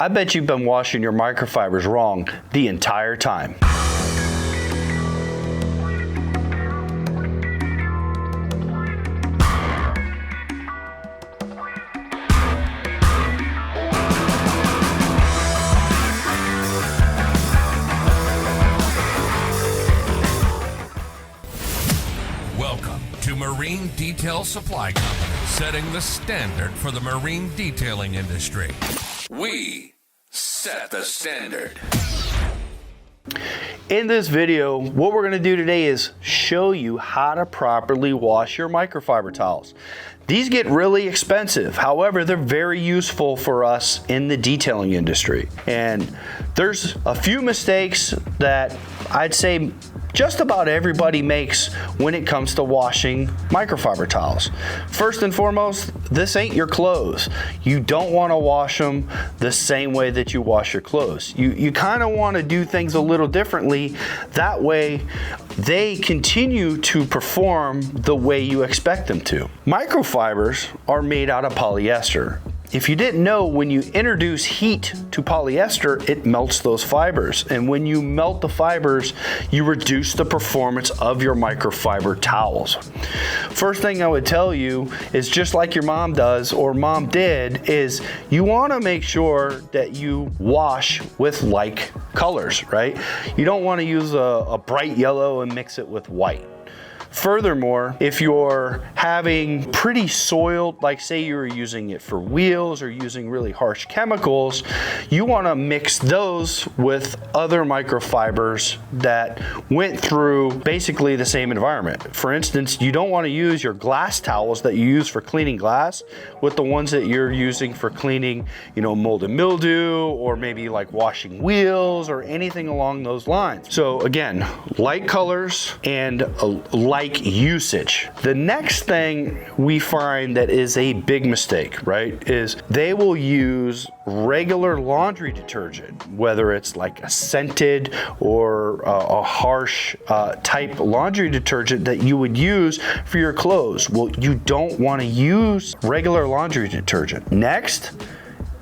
I bet you've been washing your microfibers wrong the entire time. Welcome to Marine Detail Supply Company, setting the standard for the marine detailing industry. We set the standard. In this video, what we're going to do today is show you how to properly wash your microfiber towels. These get really expensive. However, they're very useful for us in the detailing industry. And there's a few mistakes that I'd say just about everybody makes when it comes to washing microfiber towels. First and foremost, this ain't your clothes. You don't want to wash them the same way that you wash your clothes. You kind of want to do things a little differently. That way, they continue to perform the way you expect them to. Microfibers are made out of polyester. If you didn't know, when you introduce heat to polyester, it melts those fibers. And when you melt the fibers, you reduce the performance of your microfiber towels. First thing I would tell you is, just like your mom does or mom did, is you want to make sure that you wash with like colors, right? You don't want to use a bright yellow and mix it with white. Furthermore, if you're having pretty soiled, like say you're using it for wheels or using really harsh chemicals, you want to mix those with other microfibers that went through basically the same environment. For instance, you don't want to use your glass towels that you use for cleaning glass with the ones that you're using for cleaning, mold and mildew, or maybe like washing wheels or anything along those lines. So again, light colors and light usage. The next thing we find that is a big mistake, right, is they will use regular laundry detergent, whether it's like a scented or a harsh type laundry detergent that you would use for your clothes. Well, you don't want to use regular laundry detergent. Next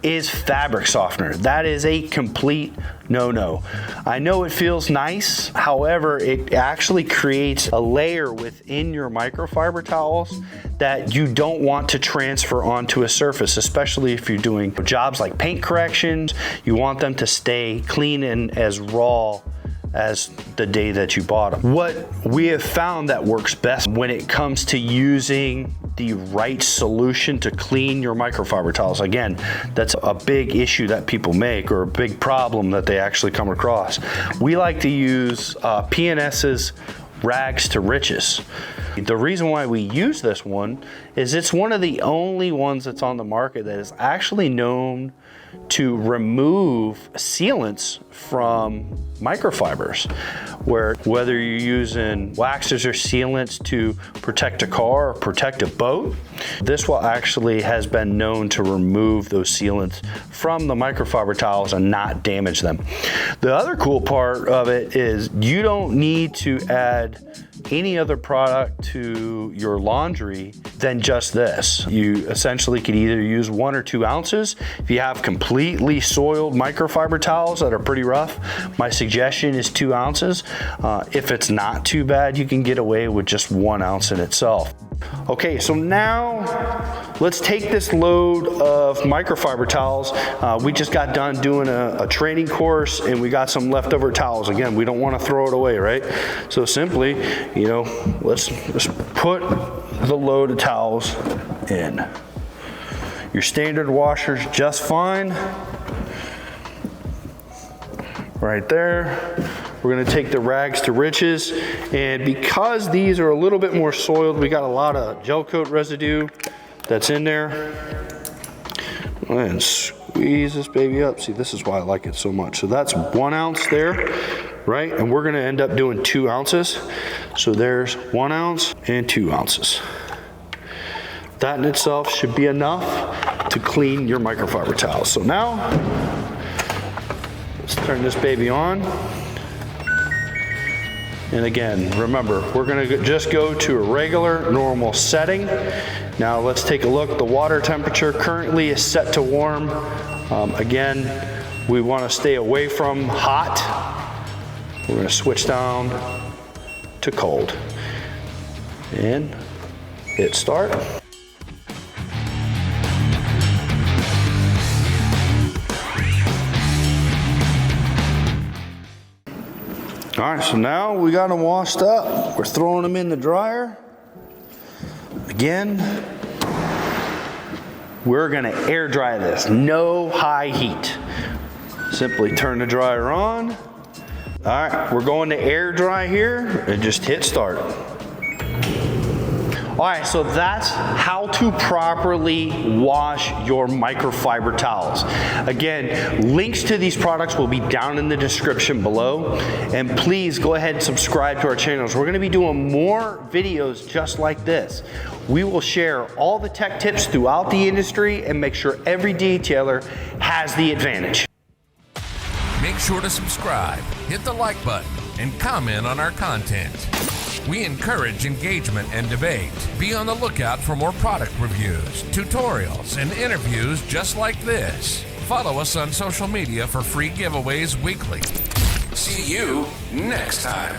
is fabric softener. That is a complete no-no. I know it feels nice, however, it actually creates a layer within your microfiber towels that you don't want to transfer onto a surface, especially if you're doing jobs like paint corrections. You want them to stay clean and as raw as the day that you bought them. What we have found that works best when it comes to using the right solution to clean your microfiber towels, again, that's a big issue that people make, or a big problem that they actually come across. We like to use P&S's Rags to Riches. The reason why we use this one is it's one of the only ones that's on the market that is actually known to remove sealants from microfibers, whether you're using waxes or sealants to protect a car or protect a boat, this will actually has been known to remove those sealants from the microfiber towels and not damage them. The other cool part of it is you don't need to add any other product to your laundry than just this. You essentially could either use 1 or 2 ounces. If you have completely soiled microfiber towels that are pretty rough, my suggestion is 2 ounces. If it's not too bad, you can get away with just 1 ounce in itself. Okay, so now let's take this load of microfiber towels. We just got done doing a training course and we got some leftover towels. Again, we don't want to throw it away, right? So simply, let's just put the load of towels in. Your standard washer's just fine. Right there. We're gonna take the Rags to Riches, and because these are a little bit more soiled, we got a lot of gel coat residue that's in there. And squeeze this baby up. See, this is why I like it so much. So that's 1 ounce there, right? And we're gonna end up doing 2 ounces. So there's 1 ounce and 2 ounces. That in itself should be enough to clean your microfiber towels. So now, let's turn this baby on. And again, remember, we're gonna just go to a regular, normal setting. Now let's take a look. The water temperature currently is set to warm Again, we want to stay away from hot. We're going to switch down to cold. And hit start. All right, so now we got them washed up. We're throwing them in the dryer. Again, we're gonna air dry this, no high heat. Simply turn the dryer on. All right, we're going to air dry here and just hit start. All right, so that's how to properly wash your microfiber towels. Again, links to these products will be down in the description below. And please go ahead and subscribe to our channels. We're gonna be doing more videos just like this. We will share all the tech tips throughout the industry and make sure every detailer has the advantage. Make sure to subscribe, hit the like button, and comment on our content. We encourage engagement and debate. Be on the lookout for more product reviews, tutorials, and interviews just like this. Follow us on social media for free giveaways weekly. See you next time.